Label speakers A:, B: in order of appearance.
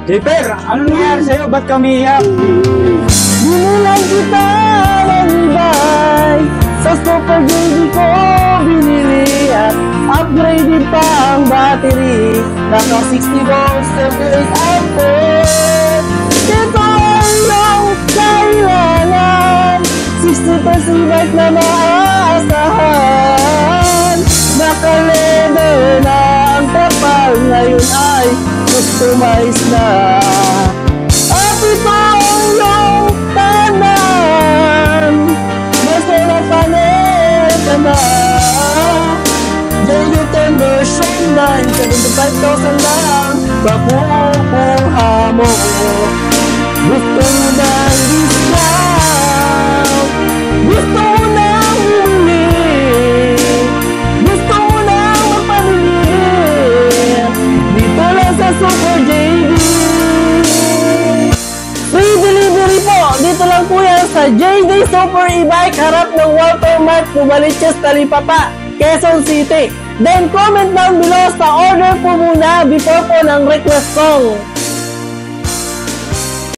A: Jeper, ano nangyari sa'yo? Ba't ka umiiyak?
B: Binilang kita ng e-bike sa Super JD ko binili at upgraded pa ang battery. Naka 60 volts, 38 ampere. Ito ang kailangan, 60% e-bike na maaasahan. Naka-leather na ang trapal, ngayon ay customized na. At ito ang iyong tanan, may solar panel ka na. JD 10 version 9, 75,000 lang makukuha mo. Gusto mo ng discount, gusto mo ng bumili, gusto mo ng magpamili, dito lang sa Super JD. Free delivery po! Dito lang po yan sa JD Super E-Bike, harap ng Walter Mart, Novaliches, Talipapa, Quezon City. Then comment down below sa order po muna before po ng request song.